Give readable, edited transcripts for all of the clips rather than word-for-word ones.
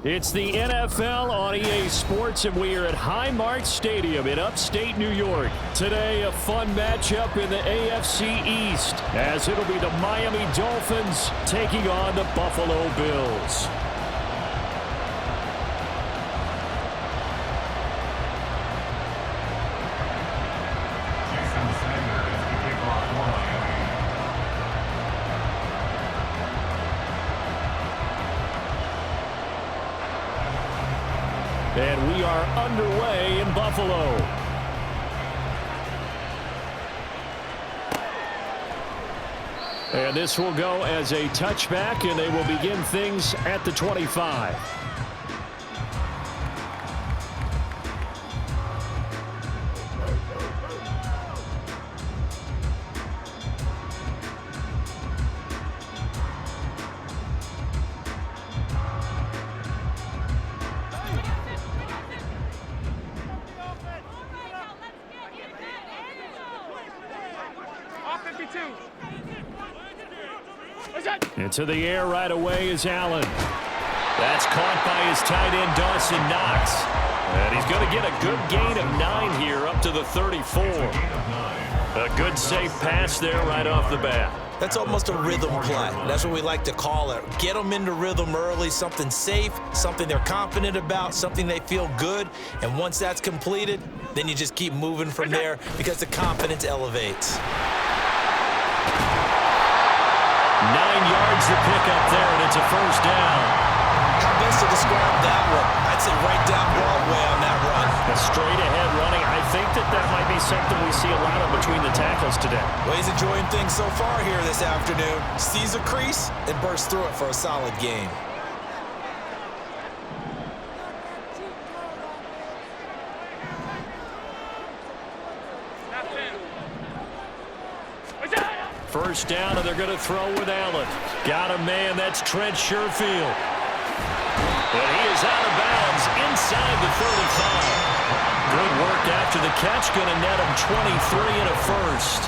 It's the NFL on EA Sports, and we are at Highmark Stadium in upstate New York. Today, a fun matchup in the AFC East, as it'll be the Miami Dolphins taking on the Buffalo Bills. And we are underway in Buffalo. And this will go as a touchback, and they will begin things at the 25. Into the air right away is Allen. That's caught by his tight end, Dawson Knox. And he's going to get a good gain of 9 here up to the 34. A good safe pass there right off the bat. That's almost a rhythm play. That's what we like to call it. Get them into rhythm early, something safe, something they're confident about, something they feel good. And once that's completed, then you just keep moving from there because the confidence elevates. 9 yards to pick up there, and it's a first down. How best to describe that one? I'd say right down Broadway on that run. A straight-ahead running. I think that might be something we see a lot of between the tackles today. Well, he's enjoying things so far here this afternoon. Sees a crease and bursts through it for a solid gain. First down, and they're going to throw with Allen. Got a man, that's Trent Sherfield. And he is out of bounds inside the 35. Good work after the catch, going to net him 23 and a first.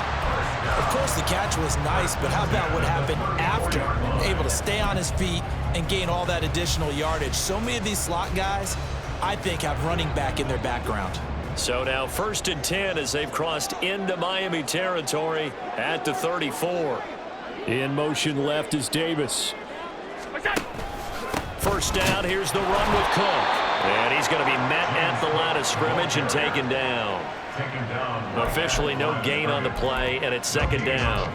Of course, the catch was nice, but how about what happened after? Able to stay on his feet and gain all that additional yardage. So many of these slot guys, I think, have running back in their background. So now 1st and 10 as they've crossed into Miami territory at the 34. In motion left is Davis. First down, here's the run with Cook. And he's going to be met at the line of scrimmage and taken down. Officially no gain on the play, and it's 2nd down.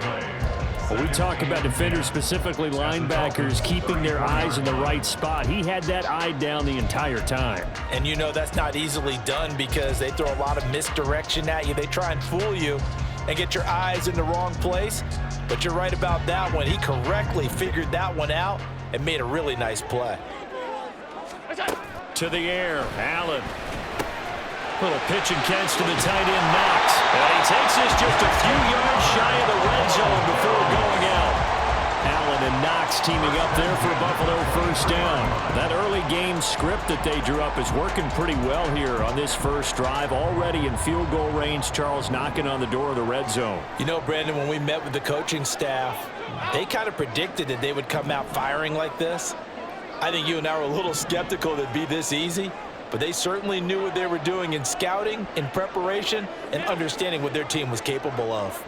Well, we talk about defenders, specifically linebackers, keeping their eyes in the right spot. He had that eye down the entire time. And you know that's not easily done because they throw a lot of misdirection at you. They try and fool you and get your eyes in the wrong place. But you're right about that one. He correctly figured that one out and made a really nice play. To the air, Allen. Little pitch and catch to the tight end, Knox. And he takes this just a few yards shy of the red zone before going out. Allen and Knox teaming up there for a Buffalo first down. That early game script that they drew up is working pretty well here on this first drive. Already in field goal range, Charles knocking on the door of the red zone. You know, Brandon, when we met with the coaching staff, they kind of predicted that they would come out firing like this. I think you and I were a little skeptical that it'd be this easy. But they certainly knew what they were doing in scouting, in preparation, and understanding what their team was capable of.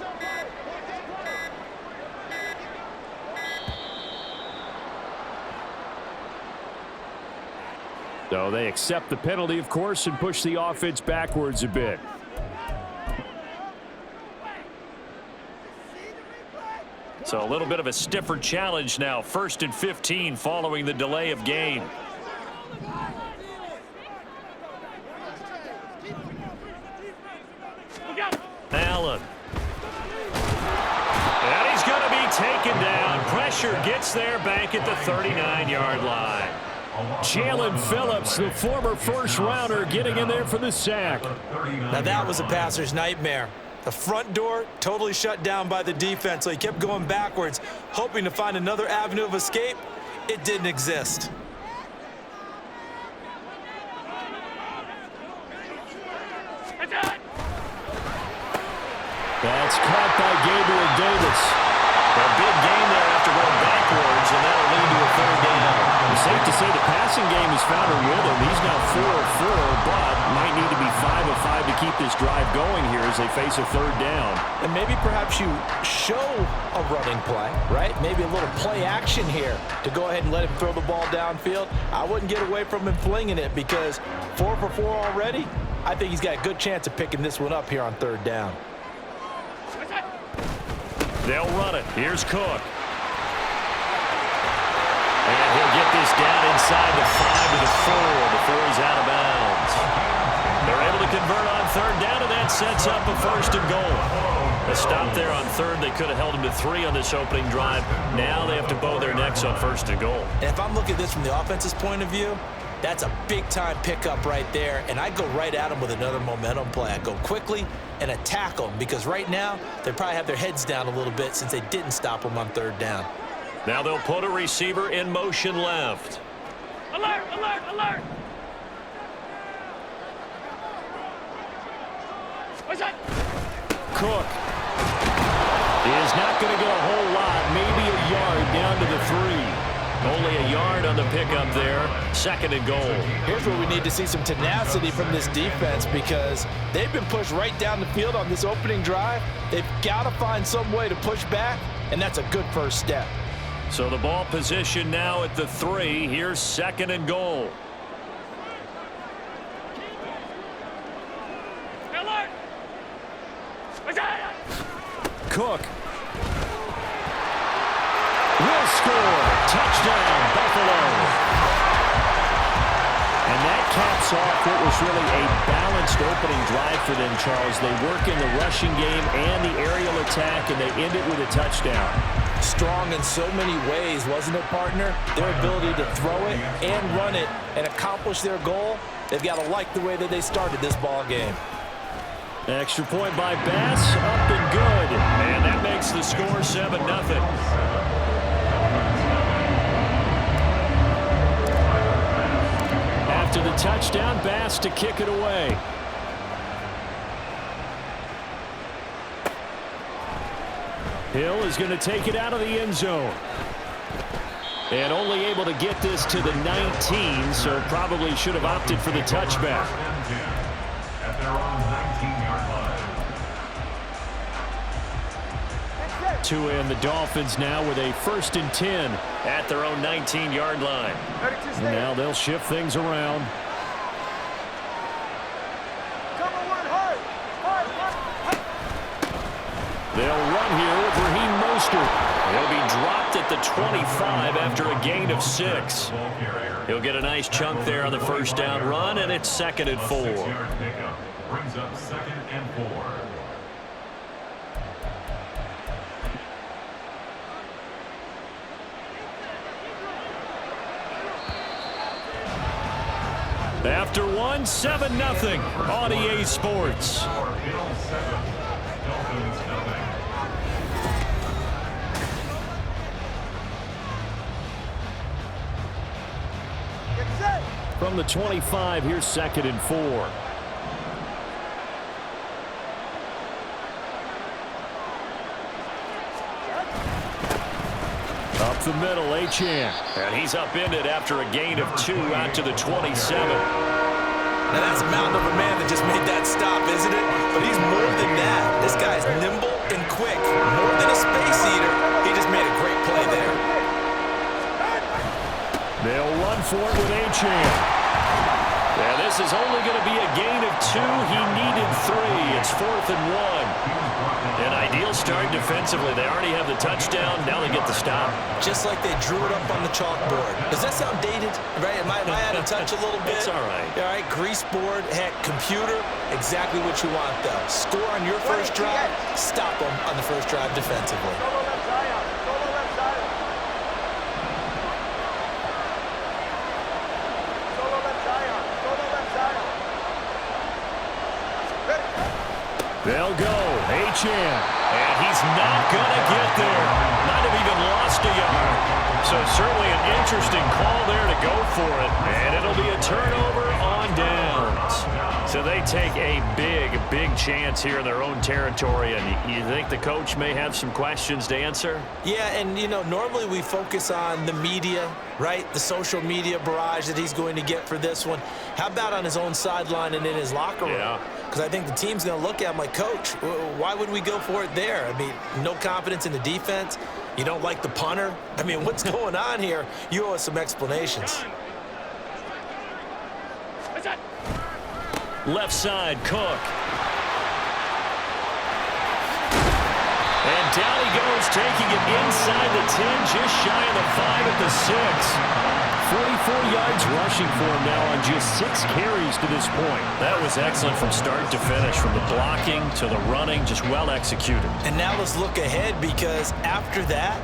So they accept the penalty, of course, and push the offense backwards a bit. So a little bit of a stiffer challenge now. 1st and 15 following the delay of game. Allen. And he's going to be taken down. Pressure gets there back at the 39-yard line. Jalen Phillips, the former first-rounder, getting in there for the sack. Now that was a passer's nightmare. The front door totally shut down by the defense, so he kept going backwards, hoping to find another avenue of escape. It didn't exist. That's caught by Gabriel Davis. A big gain there after going backwards, and that'll lead to a 3rd down. It's safe to say the passing game has found a rhythm. He's now 4 of 4, but might need to be 5 of 5 to keep this drive going here as they face a third down. And maybe perhaps you show a running play, right? Maybe a little play action here to go ahead and let him throw the ball downfield. I wouldn't get away from him flinging it because 4 for 4 already. I think he's got a good chance of picking this one up here on third down. They'll run it. Here's Cook. And he'll get this down inside the 5 to the 4 before he's out of bounds. They're able to convert on third down, and that sets up a first and goal. A stop there on third. They could have held him to 3 on this opening drive. Now they have to bow their necks on first and goal. And if I'm looking at this from the offense's point of view, that's a big-time pickup right there, and I'd go right at him with another momentum play. I'd go quickly and attack them because right now they probably have their heads down a little bit since they didn't stop them on third down. Now they'll put a receiver in motion left. Alert, alert, alert! What's that? Cook is not going to get a whole lot, maybe a yard down to the 3. Only a yard on the pickup there. Second and goal. Here's where we need to see some tenacity from this defense because they've been pushed right down the field on this opening drive. They've got to find some way to push back, and that's a good first step. So the ball position now at the 3. Here's second and goal. Alert! What's that? Cook will score. Touchdown, Buffalo. And that caps off what was really a balanced opening drive for them, Charles. They work in the rushing game and the aerial attack, and they end it with a touchdown. Strong in so many ways, wasn't it, partner? Their ability to throw it and run it and accomplish their goal, they've got to like the way that they started this ball game. Extra point by Bass, up and good. And that makes the score 7-0. After the touchdown, Bass to kick it away. Hill is going to take it out of the end zone. And only able to get this to the 19, so probably should have opted for the touchback. At their own 19-yard line. Tua and the Dolphins now with a 1st and 10 at their own 19-yard line. And now they'll shift things around. They'll run here with Raheem Mostert. He'll be dropped at the 25 after a gain of 6. He'll get a nice chunk there on the first down run, and it's 2nd and 4. Brings up 2nd and 4. After one, 7-0 on EA Sports. From the 25, here's 2nd and 4. Up the middle, Achane. And he's upended after a gain of 2 out to the 27. Now that's a mountain of a man that just made that stop, isn't it? But he's more than that. This guy's nimble and quick. More than a space eater. He just made a great play there. They'll run for it with Achane. Yeah, this is only going to be a gain of 2. He needed 3. It's 4th and 1. An ideal start defensively. They already have the touchdown. Now they get the stop. Just like they drew it up on the chalkboard. Does that sound dated? Right? Am I out of touch a little bit? It's all right. All right, grease board, heck, computer, exactly what you want, though. Score on your first drive, stop them on the first drive defensively. They'll go. Achane. And he's not going to get there. Might have even lost a yard. So certainly an interesting call there to go for it. And it'll be a turnover on downs. So they take a big chance here in their own territory, and you think the coach may have some questions to answer? Yeah, and, you know, normally we focus on the media, right? The social media barrage that he's going to get for this one. How about on his own sideline and in his locker room? Yeah. Because I think the team's going to look at him like, Coach, why would we go for it there? I mean, no confidence in the defense. You don't like the punter. I mean, what's going on here? You owe us some explanations. Left side, Cook. And down he goes, taking it inside the 10, just shy of the 5 at the 6. 44 yards rushing for him now on just 6 carries to this point. That was excellent from start to finish, from the blocking to the running, just well executed. And now let's look ahead, because after that,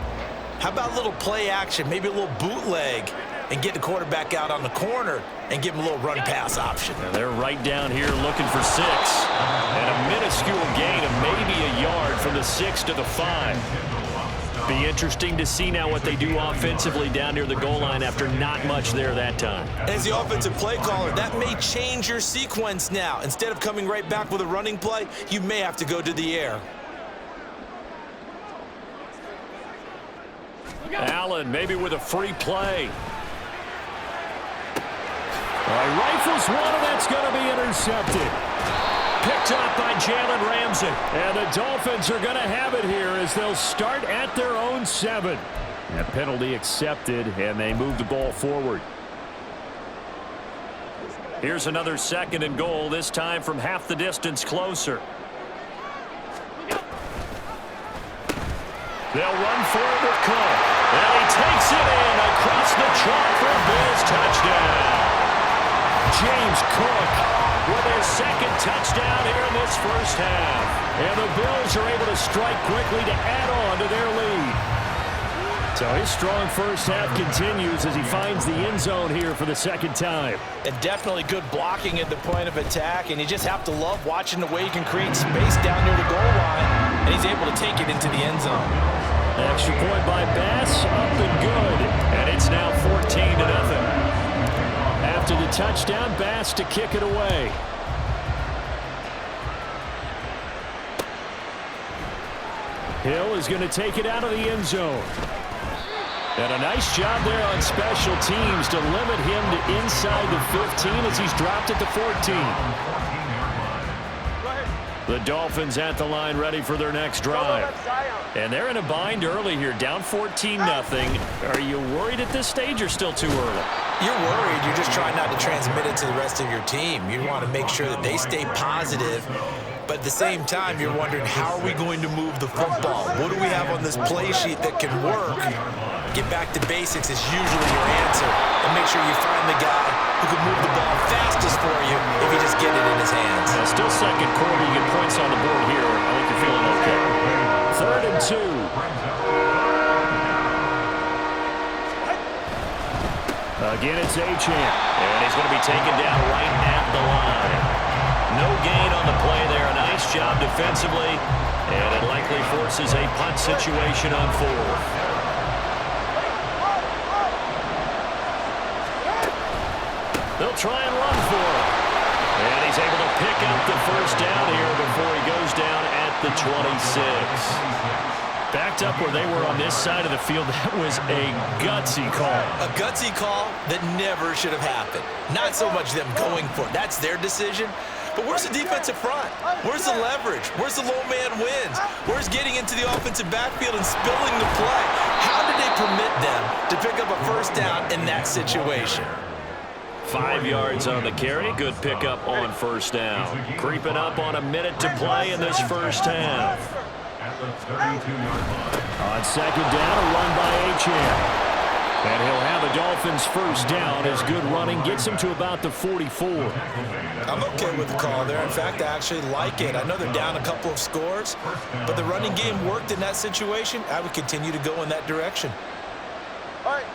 how about a little play action, maybe a little bootleg, and get the quarterback out on the corner and give him a little run-pass option. And they're right down here looking for 6. And a minuscule gain of maybe a yard from the 6 to the 5. Be interesting to see now what they do offensively down near the goal line after not much there that time. As the offensive play caller, that may change your sequence now. Instead of coming right back with a running play, you may have to go to the air. Allen maybe with a free play. Rifles one, and that's going to be intercepted. Picked up by Jalen Ramsey. And the Dolphins are going to have it here as they'll start at their own 7. That penalty accepted, and they move the ball forward. Here's another 2nd and goal, this time from half the distance closer. They'll run forward with Cook. And he takes it in across the chalk for a Bills touchdown. James Cook with his 2nd touchdown here in this first half. And the Bills are able to strike quickly to add on to their lead. So his strong first half continues as he finds the end zone here for the 2nd time. And definitely good blocking at the point of attack, and you just have to love watching the way he can create space down near the goal line, and he's able to take it into the end zone. Extra point by Bass, up and good. And it's now 14-0. After the touchdown, Bass to kick it away. Hill is going to take it out of the end zone. And a nice job there on special teams to limit him to inside the 15 as he's dropped at the 14. The Dolphins at the line ready for their next drive. And they're in a bind early here, down 14-0. Are you worried at this stage or still too early? You're worried. You're just trying not to transmit it to the rest of your team. You want to make sure that they stay positive. But at the same time, you're wondering, how are we going to move the football? What do we have on this play sheet that can work? Get back to basics is usually your answer. And make sure you find the guy who can move the ball fastest for you if you just get it in his hands. Still 2nd quarter, you get points on the board here. I think you're feeling okay. 3rd and 2. Again, it's Achane. And he's going to be taken down right at the line. No gain on the play there. A nice job defensively. And it likely forces a punt situation on 4th. They'll try and run for it. And he's able to pick up the first down here before he goes down at the 26. Backed up where they were on this side of the field. That was a gutsy call. A gutsy call that never should have happened. Not so much them going for it. That's their decision. But where's the defensive front? Where's the leverage? Where's the low man wins? Where's getting into the offensive backfield and spilling the play? How did they permit them to pick up a first down in that situation? 5 yards on the carry. Good pickup on first down. Creeping up on a minute to play in this first half. On 2nd down, a run by Achane. And he'll have the Dolphins first down as good running gets him to about the 44. I'm okay with the call there. In fact, I actually like it. I know they're down a couple of scores, but the running game worked in that situation. I would continue to go in that direction.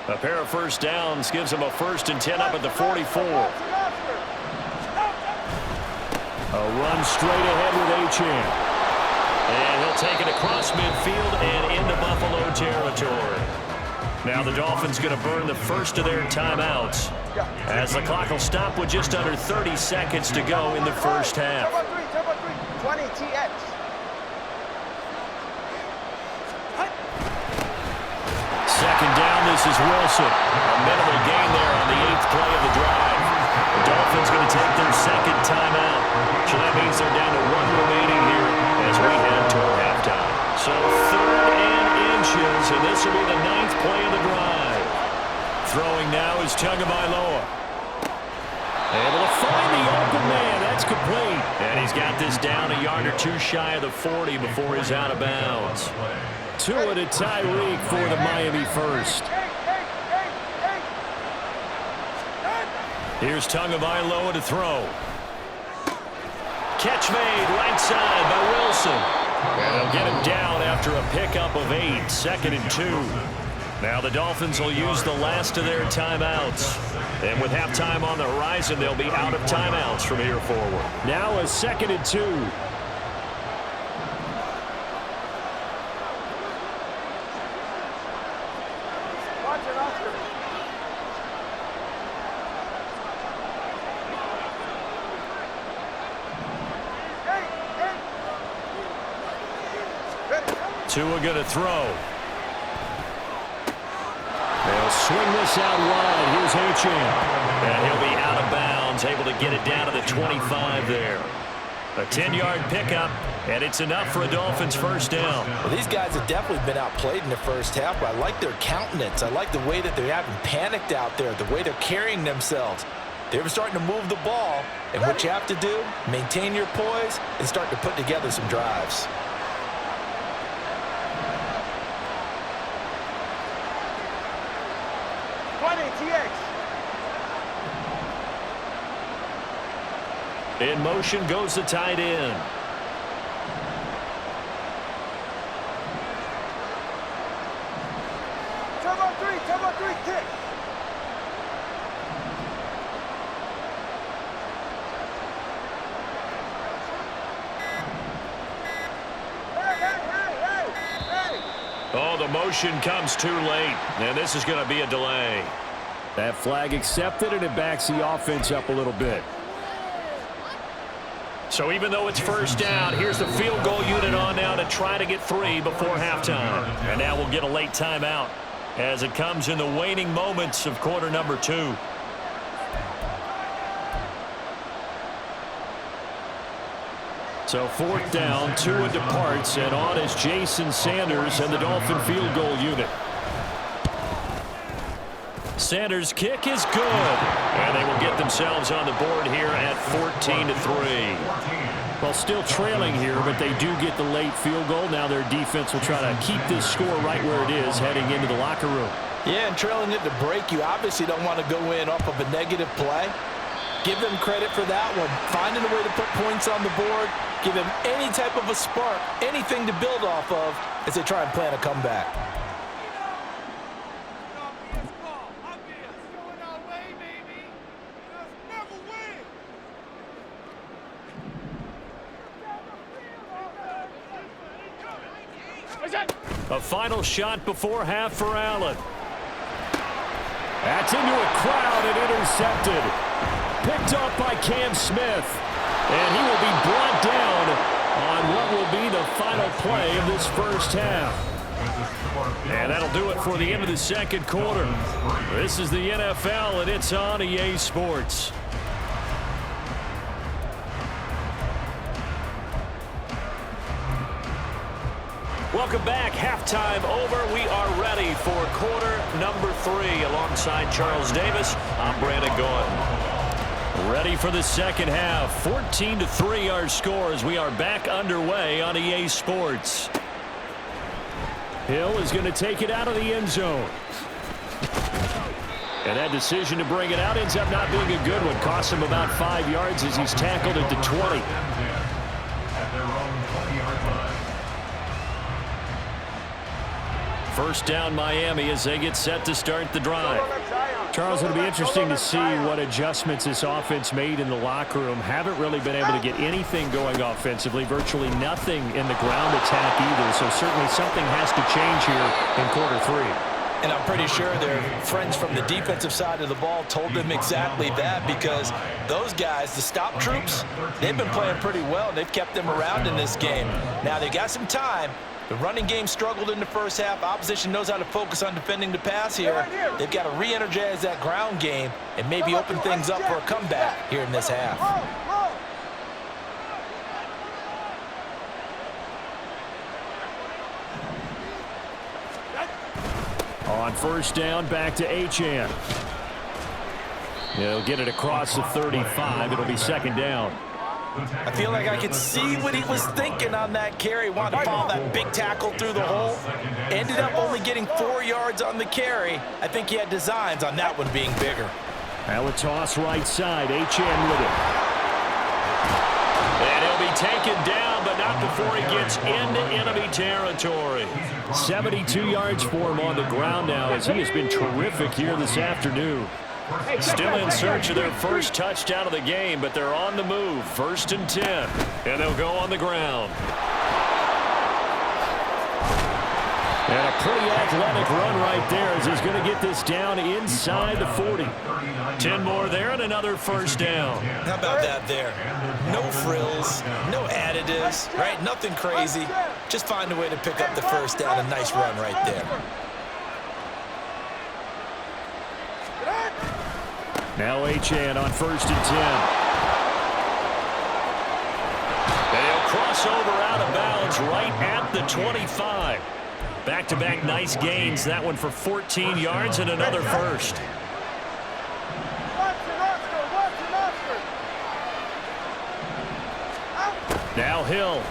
A pair of first downs gives him a 1st and 10 up at the 44. A run straight ahead with Achane. And he'll take it across midfield and into Buffalo territory. Now the Dolphins going to burn the first of their timeouts as the clock will stop with just under 30 seconds to go in the first half. 20 TX. Second down, this is Wilson. A minimal gain there on the 8th play of the drive. The Dolphins going to take their second timeout. So that means they're down to 1 remaining here as we head toward halftime. So 3rd and inches, and this will be the 9th play of the drive. Throwing now is Tagovailoa. Able to find the open man. That's complete. And he's got this down a yard or two shy of the 40 before he's out of bounds. Tua to Tyreek for the Miami first. Here's Tagovailoa to throw. Catch made right side by Wilson. And they'll get him down after a pickup of 8. 2nd and 2. Now the Dolphins will use the last of their timeouts. And with halftime on the horizon, they'll be out of timeouts from here forward. Now a 2nd and 2. Tua going to throw. They'll swing this out wide. Here's Achane. And he'll be out of bounds, able to get it down to the 25 there. A 10-yard pickup, and it's enough for a Dolphins first down. Well, these guys have definitely been outplayed in the first half, but I like their countenance. I like the way that they haven't panicked out there, the way they're carrying themselves. They're starting to move the ball, and what you have to do, maintain your poise and start to put together some drives. In motion goes the tight end. Turbo 3, kick. Oh, the motion comes too late, and this is going to be a delay. That flag accepted, and it backs the offense up a little bit. So even though it's first down, here's the field goal unit on now to try to get 3 before halftime. And now we'll get a late timeout as it comes in the waning moments of quarter number 2. So 4th down, Tua departs, and on is Jason Sanders and the Dolphin field goal unit. Sanders' kick is good, and they will get themselves on the board here at 14-3. Well, still trailing here, but they do get the late field goal. Now their defense will try to keep this score right where it is heading into the locker room. Yeah, and trailing it to break, you obviously don't want to go in off of a negative play. Give them credit for that one. Finding a way to put points on the board, give them any type of a spark, anything to build off of as they try and plan a comeback. A final shot before half for Allen. That's into a crowd and intercepted. Picked off by Cam Smith. And he will be brought down on what will be the final play of this first half. And that'll do it for the end of the second quarter. This is the NFL, and it's on EA Sports. Welcome back. Halftime over. We are ready for quarter number 3. Alongside Charles Davis, I'm Brandon Gordon. Ready for the second half. 14-3 our score as we are back underway on EA Sports. Hill is going to take it out of the end zone. And that decision to bring it out ends up not being a good one. Cost him about 5 yards as he's tackled at the 20. First down Miami as they get set to start the drive. Charles, it'll be interesting to see what adjustments this offense made in the locker room. Haven't really been able to get anything going offensively. Virtually nothing in the ground attack either. So certainly something has to change here in quarter 3. And I'm pretty sure their friends from the defensive side of the ball told them exactly that, because those guys, the stop troops, they've been playing pretty well. They've kept them around in this game. Now, they got some time. The running game struggled in the first half. Opposition knows how to focus on defending the pass here. They've got to re-energize that ground game and maybe open things up for a comeback here in this half. On first down, back to Achane. He'll get it across the 35. It'll be second down. I feel like I could see what he was thinking on that carry. Wanted to follow that big tackle through the hole. Ended up only getting 4 yards on the carry. I think he had designs on that one being bigger. Now a toss right side. Achane with it. And he'll be taken down, but not before he gets into enemy territory. 72 yards for him on the ground now, as he has been terrific here this afternoon. Still in search of their first touchdown of the game, but they're on the move. 1st and 10, and they'll go on the ground. And a pretty athletic run right there, as he's going to get this down inside the 40. 10 more there and another first down. How about that there? No frills, no additives, right? Nothing crazy. Just find a way to pick up the first down. A nice run right there. Now Achane on 1st and 10. And he'll cross over out of bounds right at the 25. Back-to-back nice gains. That one for 14 yards and another first. Now Hill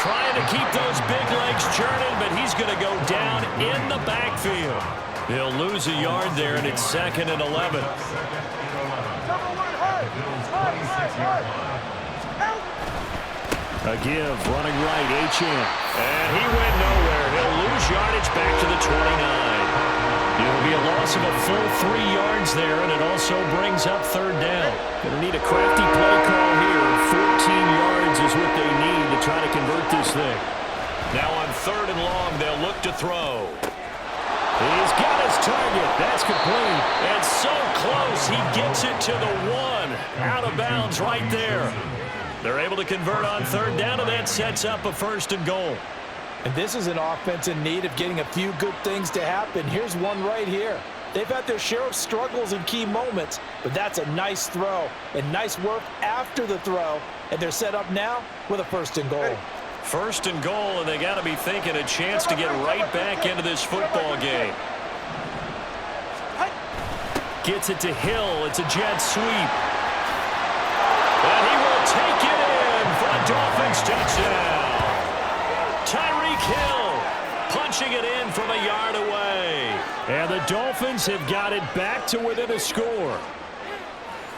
trying to keep those big legs churning, but he's going to go down in the backfield. He'll lose a yard there, and it's 2nd and 11. A give, running right, Achane. And he went nowhere. He'll lose yardage back to the 29. It'll be a loss of a full 3 yards there, and it also brings up 3rd down. Going to need a crafty play call here. 14 yards is what they need to try to convert this thing. Now on 3rd and long, they'll look to throw. He's got his target. That's complete. And so close, he gets it to the 1. Out of bounds right there. They're able to convert on 3rd down, and that sets up a 1st and goal. And this is an offense in need of getting a few good things to happen. Here's one right here. They've had their share of struggles in key moments, but that's a nice throw and nice work after the throw. And they're set up now with a 1st and goal. 1st and goal, and they got to be thinking a chance to get right back into this football game. Gets it to Hill. It's a jet sweep. And he will take it in for a Dolphins touchdown. Tyreek Hill punching it in from a yard away. And the Dolphins have got it back to within a score.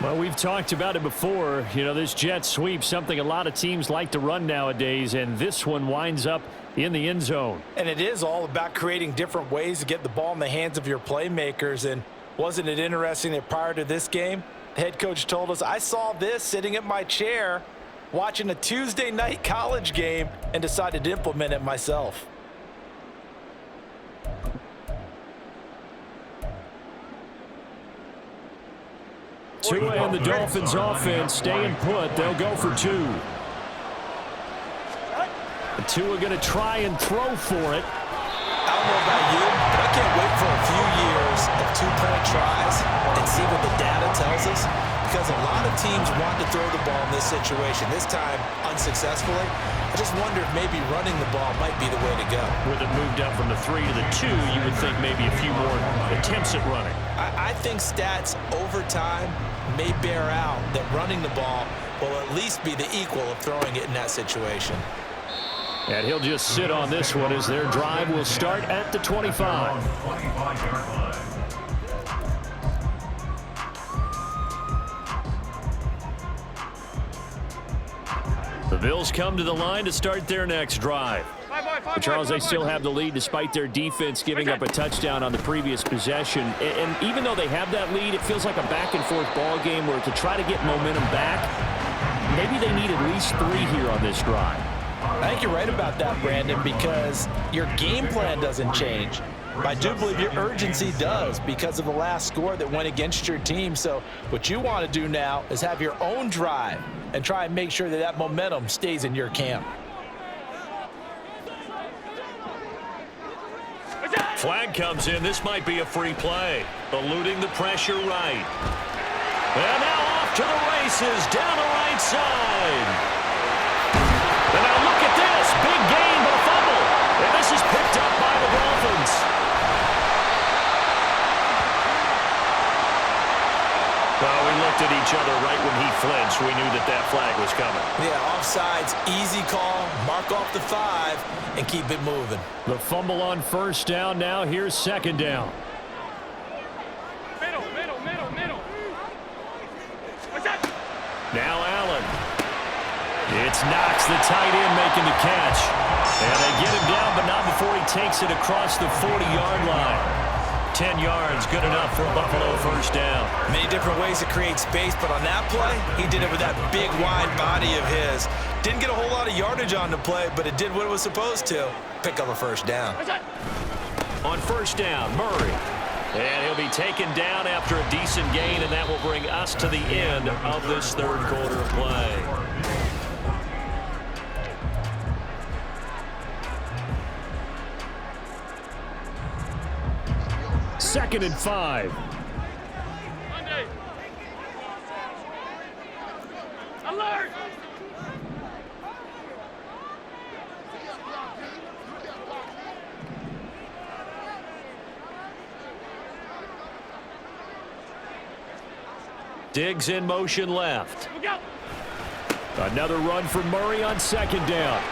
Well, we've talked about it before. You know, this jet sweep, something a lot of teams like to run nowadays, and this one winds up in the end zone. And it is all about creating different ways to get the ball in the hands of your playmakers. And wasn't it interesting that prior to this game, the head coach told us, I saw this sitting at my chair watching a Tuesday night college game and decided to implement it myself. Tua and the Dolphins offense staying put. They'll go for 2. Tua going to try and throw for it. I don't know about you, but I can't wait for a few years of 2-point tries and see what the data tells us, because a lot of teams want to throw the ball in this situation, this time unsuccessfully. I just wonder if maybe running the ball might be the way to go. With it moved up from the 3 to the 2, you would think maybe a few more attempts at running. I think stats over time may bear out that running the ball will at least be the equal of throwing it in that situation. And he'll just sit on this one as their drive will start at the 25. The Bills come to the line to start their next drive. Charles, they still have the lead despite their defense giving up a touchdown on the previous possession. And even though they have that lead, it feels like a back-and-forth ball game where to try to get momentum back, maybe they need at least 3 here on this drive. I think you're right about that, Brandon, because your game plan doesn't change. But I do believe your urgency does because of the last score that went against your team. So what you want to do now is have your own drive and try and make sure that that momentum stays in your camp. Flag comes in. This might be a free play. Eluding the pressure right. And now off to the races down the right side. And now look at this. Big gain but a fumble. And this is picked up by the Dolphins. Well, we looked at each other right when he flinched. We knew that that flag was coming. Yeah, offsides, easy call. Mark off the 5 and keep it moving. The fumble on first down. Now here's second down. Middle. What's that? Now Allen. It's Knox, the tight end, making the catch. And they get him down, but not before he takes it across the 40-yard line. 10 yards, good enough for a Buffalo first down. Many different ways to create space, but on that play, he did it with that big, wide body of his. Didn't get a whole lot of yardage on the play, but it did what it was supposed to. Pick up a first down. What's that? On first down, Murray. And he'll be taken down after a decent gain, and that will bring us to the end of this third quarter of play. Second and 5. Monday. Alert! Diggs in motion left. Look out! Another run for Murray on second down.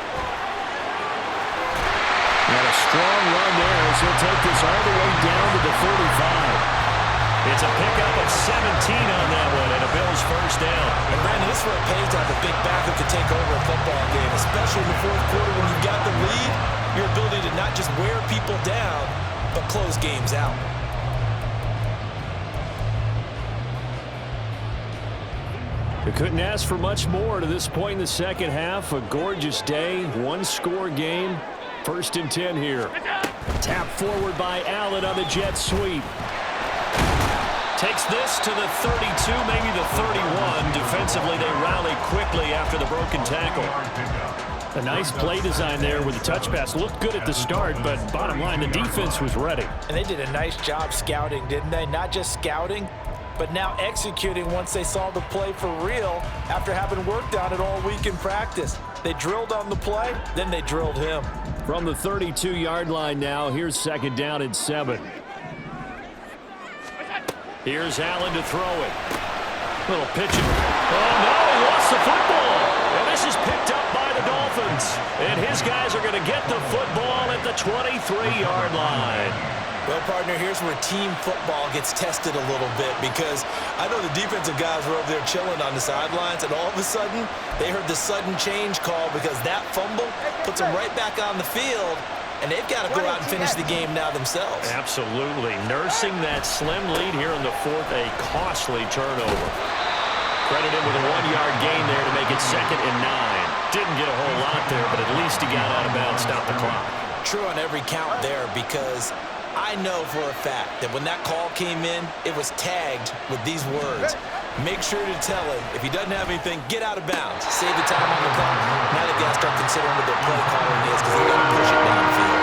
And a strong run there as he'll take this all the way down to the 45. It's a pickup of 17 on that one and a Bills first down. And Brandon, this is where it pays to have a big back who can take over a football game, especially in the fourth quarter when you've got the lead, your ability to not just wear people down, but close games out. We couldn't ask for much more to this point in the second half. A gorgeous day, one-score game. First and 10 here. Tap forward by Allen on the jet sweep. Takes this to the 32, maybe the 31. Defensively, they rally quickly after the broken tackle. A nice play design there with the touch pass. Looked good at the start, but bottom line, the defense was ready. And they did a nice job scouting, didn't they? Not just scouting, but now executing once they saw the play for real after having worked on it all week in practice. They drilled on the play, then they drilled him. From the 32-yard line now, here's second down and 7. Here's Allen to throw it. Little pitching. Oh, no, he lost the football. And this is picked up by the Dolphins. And his guys are going to get the football at the 23-yard line. Well, partner, here's where team football gets tested a little bit because I know the defensive guys were over there chilling on the sidelines, and all of a sudden, they heard the sudden change call because that fumble puts them right back on the field, and they've got to go out and finish the game now themselves. Absolutely. Nursing that slim lead here in the fourth, a costly turnover. Credit him with a 1-yard gain there to make it second and 9. Didn't get a whole lot there, but at least he got out of bounds, stopped the clock. True on every count there because I know for a fact that when that call came in, it was tagged with these words. Make sure to tell him, if he doesn't have anything, get out of bounds. Save the time on the clock. Now they've got to start considering what their play calling is because they've got to push it downfield.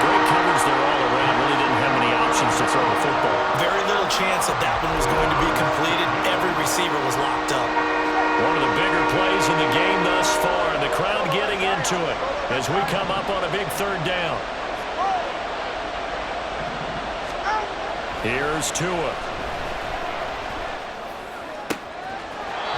Great coverage there all around. Really didn't have many options to throw the football. Very little chance that that one was going to be completed. Every receiver was locked up. One of the bigger plays in the game thus far, and the crowd getting into it as we come up on a big third down. Here's Tua.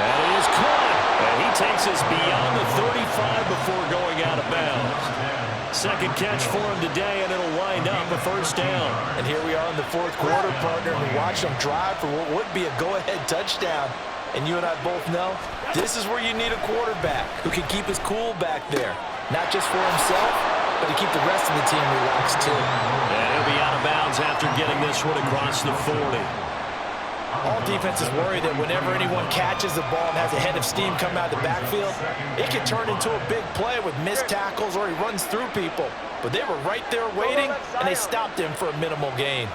That is caught. And he takes us beyond the 35 before going out of bounds. Second catch for him today, and it'll wind up a first down. And here we are in the fourth quarter, partner, and we watch them drive for what would be a go-ahead touchdown. And you and I both know this is where you need a quarterback who can keep his cool back there. Not just for himself, but to keep the rest of the team relaxed too. And he'll be out of bounds after getting this one across the 40. All defenses worry that whenever anyone catches the ball and has a head of steam coming out of the backfield, it can turn into a big play with missed tackles or he runs through people. but they were right there waiting, and they stopped him for a minimal gain.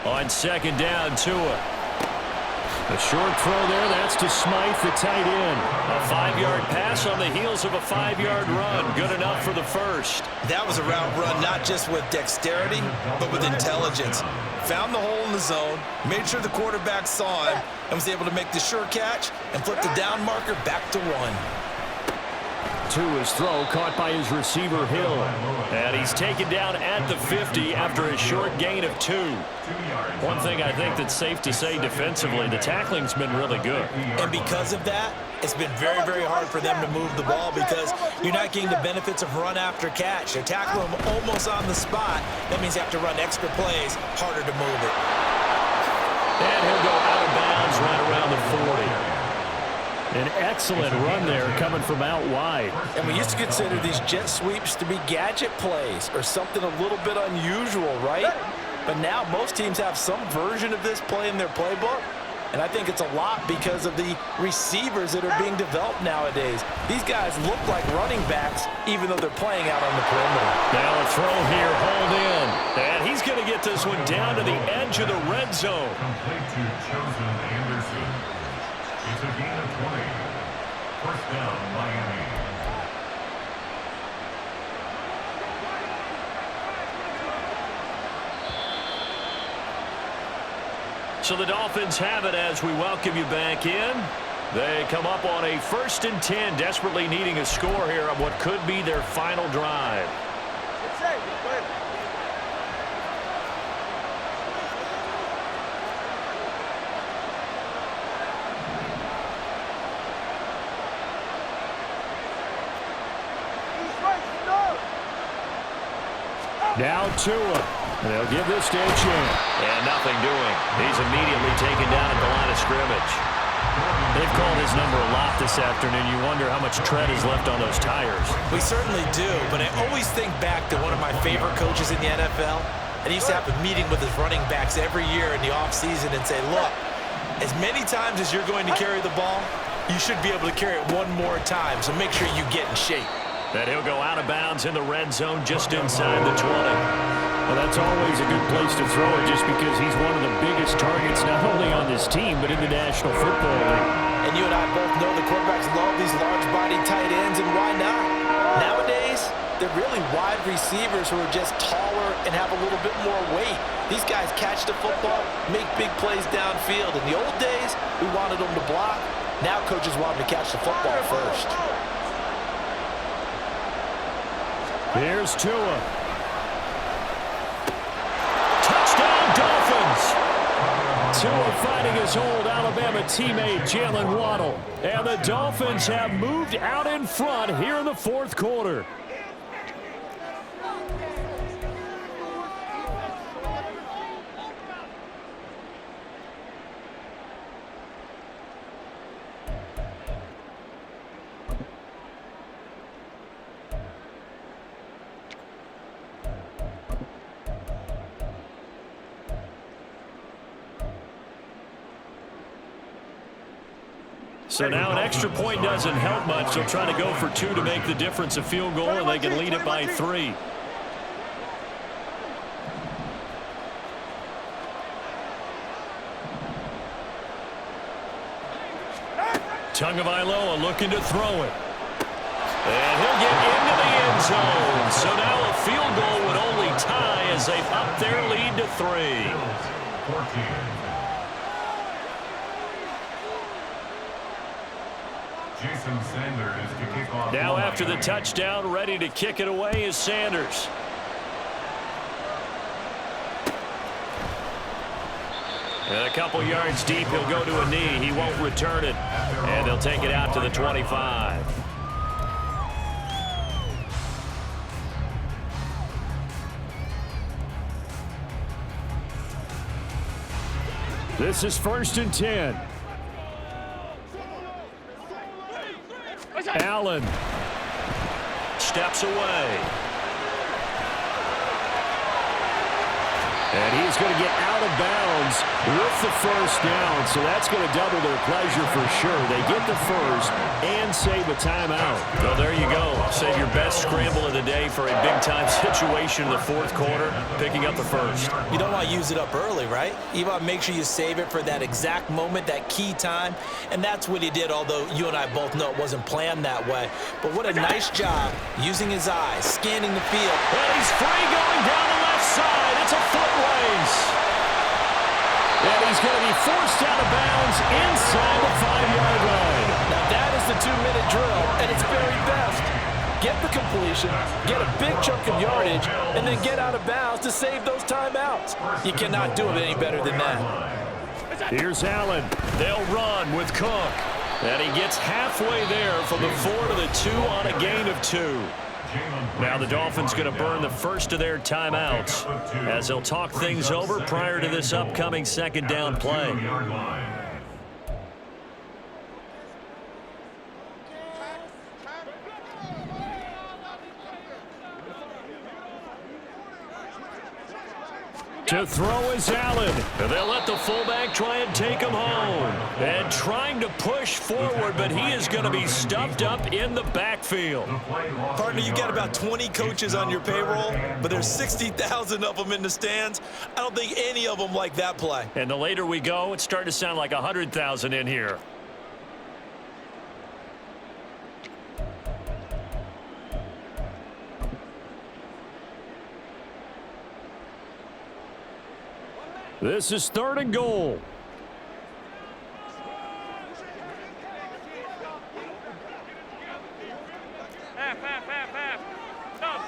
On second down, Tua. A short throw there, that's to Smythe, the tight end. A 5-yard pass on the heels of a 5-yard run. Good enough for the first. That was a route run not just with dexterity, but with intelligence. Found the hole in the zone, made sure the quarterback saw him, and was able to make the sure catch and flip the down marker back to 1. Tua's throw caught by his receiver, Hill. And he's taken down at the 50 after a short gain of 2. One thing I think that's safe to say defensively, the tackling's been really good. And because of that, it's been very, very hard for them to move the ball because you're not getting the benefits of run after catch. They're tackling them almost on the spot. That means you have to run extra plays, harder to move it. And he'll go out of bounds right around the 40. An excellent run there coming from out wide. And we used to consider these jet sweeps to be gadget plays or something a little bit unusual, right? But now most teams have some version of this play in their playbook. And I think it's a lot because of the receivers that are being developed nowadays. These guys look like running backs even though they're playing out on the perimeter. Now a throw here, hold in. And he's going to get this one down to the edge of the red zone. Complete to Chosen Anderson. It's a gain of 20. First down, Miami. So the Dolphins have it as we welcome you back in. They come up on a 1st and 10, desperately needing a score here on what could be their final drive. Now Tua. They'll give this to Etienne. And nothing doing. He's immediately taken down at the line of scrimmage. They've called his number a lot this afternoon. You wonder how much tread is left on those tires. We certainly do, but I always think back to one of my favorite coaches in the NFL. And he used to have a meeting with his running backs every year in the offseason and say, look, as many times as you're going to carry the ball, you should be able to carry it one more time, so make sure you get in shape. And he'll go out of bounds in the red zone just inside the 20. Well, that's always a good place to throw it just because he's one of the biggest targets not only on this team but in the National Football League. And you and I both know the quarterbacks love these large-bodied tight ends, and why not? Nowadays, they're really wide receivers who are just taller and have a little bit more weight. These guys catch the football, make big plays downfield. In the old days, we wanted them to block. Now coaches want them to catch the football first. Here's Tua. Touchdown, Dolphins! Tua fighting his old Alabama teammate, Jalen Waddle. And the Dolphins have moved out in front here in the 4th quarter. So now an extra point doesn't help much. They'll try to go for 2 to make the difference a field goal, and they can lead it by 3. Tagovailoa looking to throw it. And he'll get into the end zone. So now a field goal would only tie as they up their lead to 3. 14. Jason Sanders to kick off. Now after the touchdown, ready to kick it away is Sanders. And a couple yards deep, he'll go to a knee. He won't return it. And they'll take it out to the 25. This is 1st and 10. Allen steps away. And he's going to get out of bounds with the first down, so that's going to double their pleasure for sure. They get the first and save a timeout. Well, there you go. Save your best scramble of the day for a big-time situation in the fourth quarter, picking up the first. You don't want to use it up early, right? You want to make sure you save it for that exact moment, that key time, and that's what he did, although you and I both know it wasn't planned that way. But what a nice job using his eyes, scanning the field. Well, he's free going down the left side. It's a foot race. And he's going to be forced out of bounds inside the 5-yard line. Now that is the 2-minute drill at its very best. Get the completion, get a big chunk of yardage, and then get out of bounds to save those timeouts. You cannot do it any better than that. Here's Allen. They'll run with Cook. And he gets halfway there from the 4 to the 2 on a gain of 2. Now the Dolphins going to burn the first of their timeouts as they'll talk things over prior to this upcoming second down play. To throw is Allen. And they'll let the fullback try and take him home. And trying to push forward, but he is going to be stuffed up in the backfield. Partner, you got about 20 coaches on your payroll, but there's 60,000 of them in the stands. I don't think any of them like that play. And the later we go, it's starting to sound like 100,000 in here. This is 3rd and goal. Half. Sub.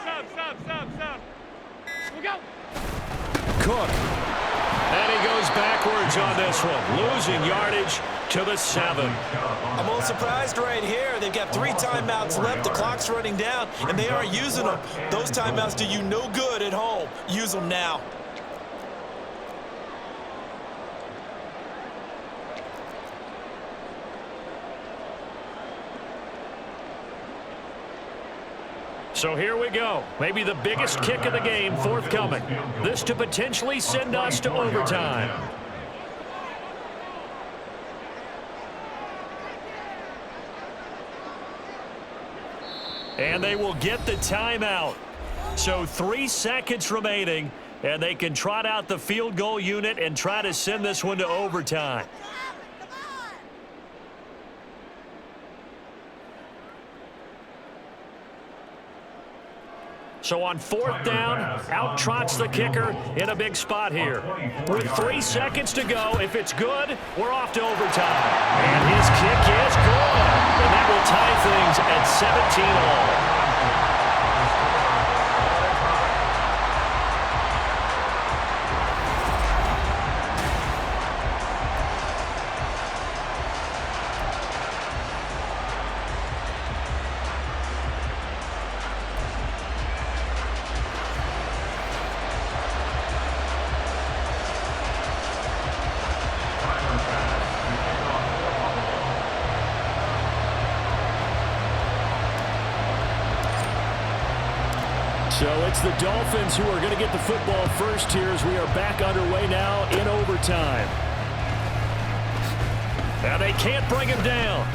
We go. Cook. And he goes backwards on this one, losing yardage to the 7. I'm a little surprised right here. They've got 3 timeouts left. The clock's running down, and they aren't using them. Those timeouts do you no good at home. Use them now. So here we go. Maybe the biggest kick of the game forthcoming. This to potentially send us to overtime. And they will get the timeout. So 3 seconds remaining, and they can trot out the field goal unit and try to send this one to overtime. So on 4th down, out trots the kicker in a big spot here. With 3 seconds to go, if it's good, we're off to overtime. And his kick is good. And that will tie things at 17 all. So it's the Dolphins who are going to get the football first here as we are back underway now in overtime. Now they can't bring him down.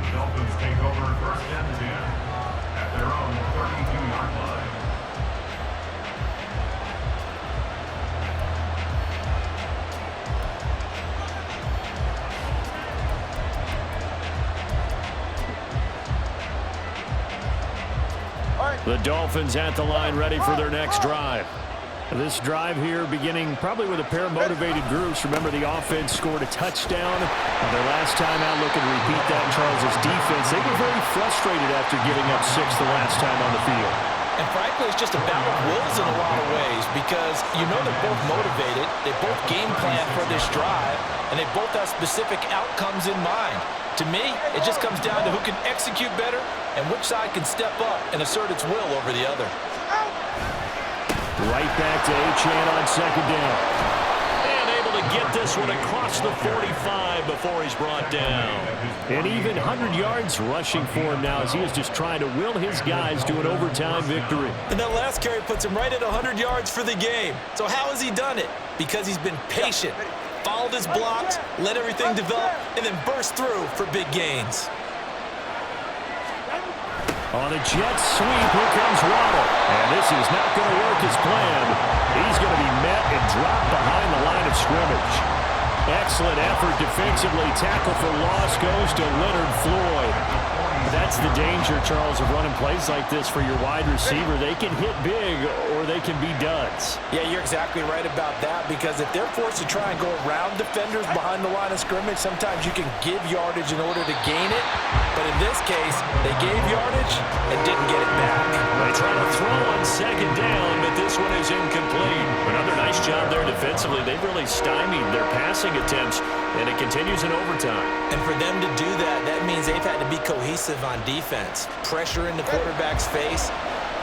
The Dolphins take over 1st and 10 at their own 32-yard line. The Dolphins at the line ready for their next drive. This drive here beginning probably with a pair of motivated groups. Remember, the offense scored a touchdown on their last time out, looking to repeat that. Charles's defense, they were very frustrated after giving up 6 the last time on the field. And frankly, it's just a battle of wills in a lot of ways because you know they're both motivated, they both game plan for this drive, and they both have specific outcomes in mind. To me, it just comes down to who can execute better and which side can step up and assert its will over the other. Right back to Achane on 2nd down. And able to get this one across the 45 before he's brought down. And even 100 yards rushing for him now as he is just trying to will his guys to an overtime victory. And that last carry puts him right at 100 yards for the game. So how has he done it? Because he's been patient, followed his blocks, let everything develop, and then burst through for big gains. On a jet sweep, here comes Waddle. And this is not going to work as planned. He's going to be met and dropped behind the line of scrimmage. Excellent effort defensively. Tackle for loss goes to Leonard Floyd. That's the danger, Charles, of running plays like this for your wide receiver. They can hit big or they can be duds. Yeah, you're exactly right about that, because if they're forced to try and go around defenders behind the line of scrimmage, sometimes you can give yardage in order to gain it. But in this case, they gave yardage and didn't get it back. They try to throw on second down, but this one is incomplete. Another nice job there defensively. They've really stymied their passing attempts, and it continues in overtime. And for them to do that, that means they've had to be cohesive on defense. Pressure in the quarterback's face,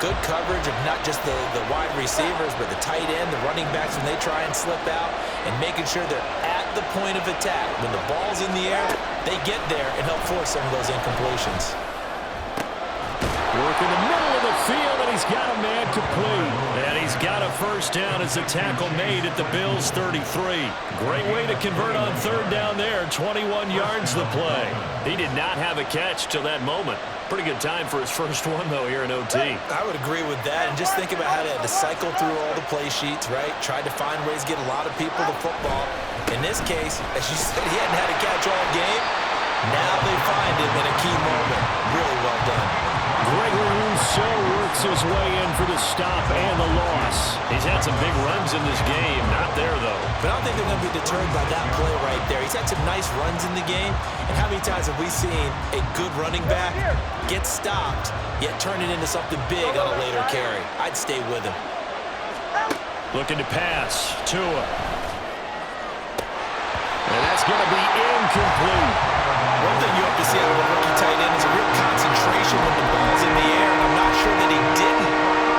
good coverage of not just the wide receivers, but the tight end, the running backs when they try and slip out, and making sure they're at the point of attack. When the ball's in the air, they get there and help force some of those incompletions. Work in the middle of the field, and he's got a man complete. And he's got a first down as a tackle made at the Bills' 33. Great way to convert on third down there. 21 yards the play. He did not have a catch till that moment. Pretty good time for his first one, though, here in OT. I would agree with that. And just think about how they had to cycle through all the play sheets, right? Tried to find ways to get a lot of people to football. In this case, as you said, he hadn't had a catch all game. Now they find him in a key moment. Really well done. Gregory Rousseau works his way in for the stop and the loss. He's had some big runs in this game. Not there, though. But I don't think they're going to be deterred by that play right there. He's had some nice runs in the game. And how many times have we seen a good running back get stopped, yet turn it into something big on a later carry? I'd stay with him. Looking to pass. Tua. And that's going to be incomplete. One thing you have to see out of a rookie tight end is a real concentration when the ball's in the air. And I'm not sure that he didn't,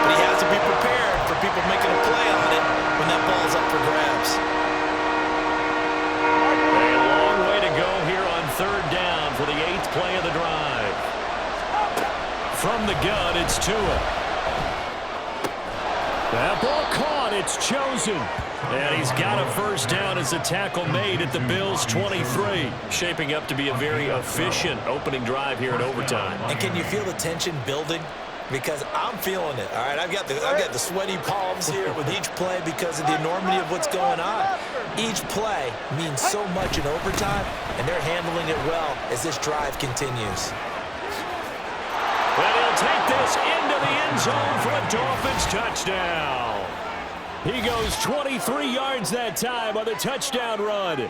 but he has to be prepared for people making a play on it when that ball's up for grabs. A long way to go here on third down for the 8th play of the drive. From the gun, it's Tua. That ball caught. It's chosen. And he's got a first down as a tackle made at the Bills' 23. Shaping up to be a very efficient opening drive here in overtime. And can you feel the tension building? Because I'm feeling it, all right? I've got the sweaty palms here with each play because of the enormity of what's going on. Each play means so much in overtime, and they're handling it well as this drive continues. And he'll take this into the end zone for a Dolphins touchdown. He goes 23 yards that time on the touchdown run.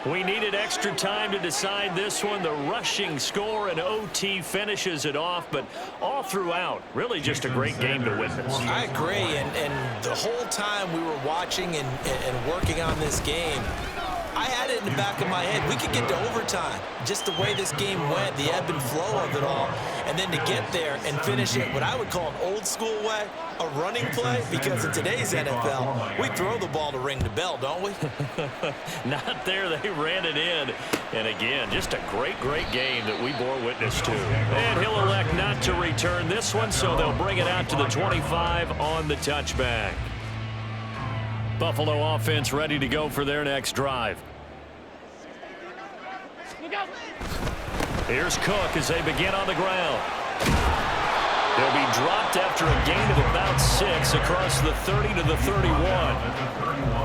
We needed extra time to decide this one. The rushing score and OT finishes it off, but all throughout, really just a great game to witness. I agree, and the whole time we were watching and working on this game, I had it in the back of my head. We could get to overtime. Just the way this game went, the ebb and flow of it all, and then to get there and finish it what I would call an old school way, a running play, because in today's NFL, we throw the ball to ring the bell, don't we? Not there. They ran it in. And again, just a great, great game that we bore witness to. And he'll elect not to return this one, so they'll bring it out to the 25 on the touchback. Buffalo offense ready to go for their next drive. Here's Cook as they begin on the ground. They'll be dropped after a gain of about 6 across the 30 to the 31.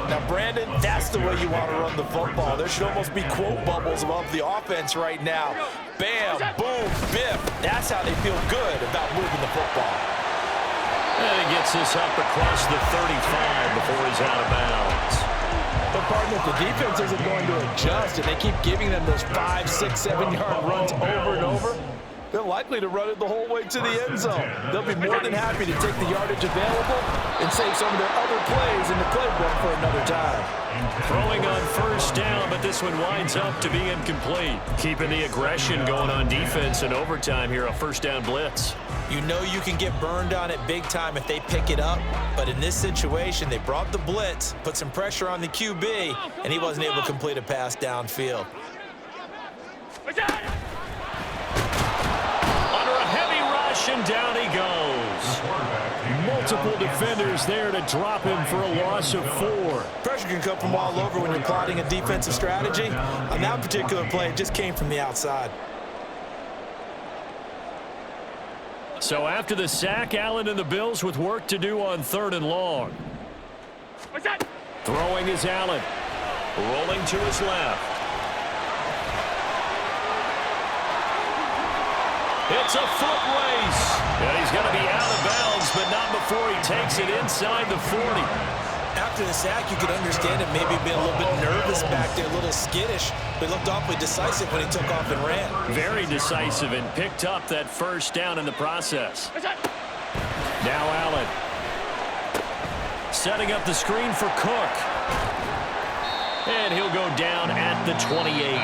Now, Brandon, that's the way you want to run the football. There should almost be quote bubbles above the offense right now. Bam, boom, biff. That's how they feel good about moving the football. And he gets this up across the 35 before he's out of bounds. But, partner, if the defense isn't going to adjust and they keep giving them those 5, 6, 7-yard runs over and over, they're likely to run it the whole way to the end zone. They'll be more than happy to take the yardage available and save some of their other plays in the playbook for another time. Throwing on first down, but this one winds up to be incomplete. Keeping the aggression going on defense in overtime here, a first down blitz. You know you can get burned on it big time if they pick it up, but in this situation, they brought the blitz, put some pressure on the QB, and he wasn't able to complete a pass downfield. Under a heavy rush, and down he goes. Multiple defenders there to drop him for a loss of 4. Pressure can come from all over when you're plotting a defensive strategy. On that particular play, it just came from the outside. So after the sack, Allen and the Bills with work to do on 3rd and long. Throwing is Allen. Rolling to his left. It's a foot race. And he's going to be out of bounds, but not before he takes it inside the 40. After the sack, you could understand him maybe being a little bit nervous back there, a little skittish, but he looked awfully decisive when he took off and ran. Very decisive and picked up that first down in the process. Now Allen. Setting up the screen for Cook. And he'll go down at the 28.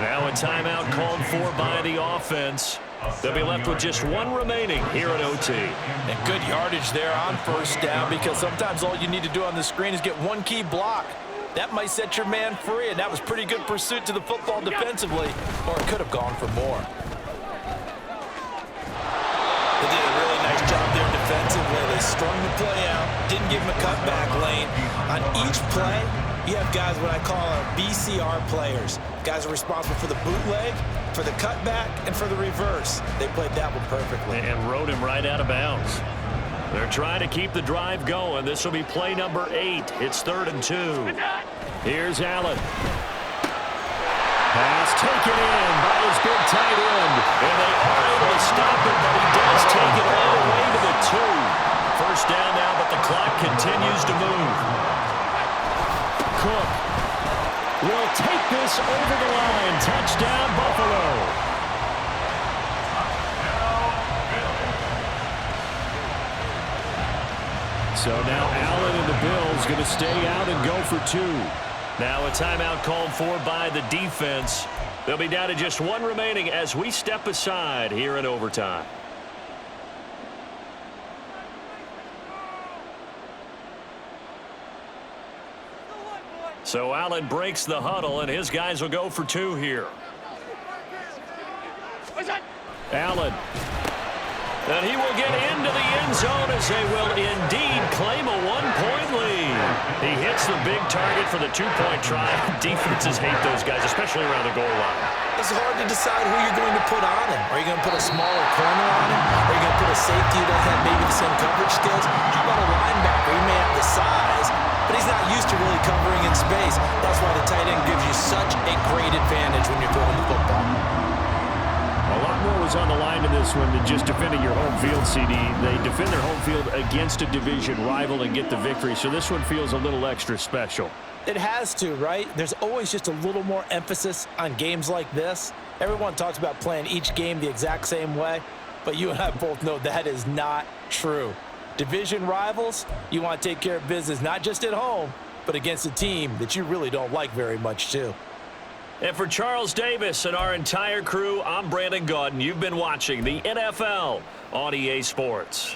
Now a timeout called for by the offense. They'll be left with just one remaining here at OT. And good yardage there on first down, because sometimes all you need to do on the screen is get one key block. That might set your man free, and that was pretty good pursuit to the football defensively, or it could have gone for more. They did a really nice job there defensively. They strung the play out, didn't give him a cutback lane. On each play, you have guys what I call our BCR players. Guys are responsible for the bootleg, for the cutback, and for the reverse. They played that one perfectly. And rode him right out of bounds. They're trying to keep the drive going. This will be play number 8. It's 3rd and 2. Here's Allen. Pass taken in by his big tight end. And they are able to stop him, but he does take it all the way to the 2. First down now, but the clock continues to move. Cook will take this over the line. Touchdown, Buffalo. So now Allen and the Bills going to stay out and go for 2. Now a timeout called for by the defense. They'll be down to just one remaining as we step aside here in overtime. So Allen breaks the huddle, and his guys will go for 2 here. Allen. And he will get into the end zone as they will indeed claim a 1-point lead. He hits the big target for the 2-point try. Defenses hate those guys, especially around the goal line. It's hard to decide who you're going to put on him. Are you going to put a smaller corner on him? Are you going to put a safety who doesn't have maybe the same coverage skills? How about a linebacker? He may have the size, but he's not used to really covering in space. That's why the tight end gives you such a great advantage when you're throwing the football. A lot more was on the line in this one than just defending your home field, CD. They defend their home field against a division rival and get the victory, so this one feels a little extra special. It has to, right? There's always just a little more emphasis on games like this. Everyone talks about playing each game the exact same way, but you and I both know that is not true. Division rivals, you want to take care of business not just at home, but against a team that you really don't like very much too. And for Charles Davis and our entire crew, I'm Brandon Gaudin. You've been watching the NFL on EA Sports.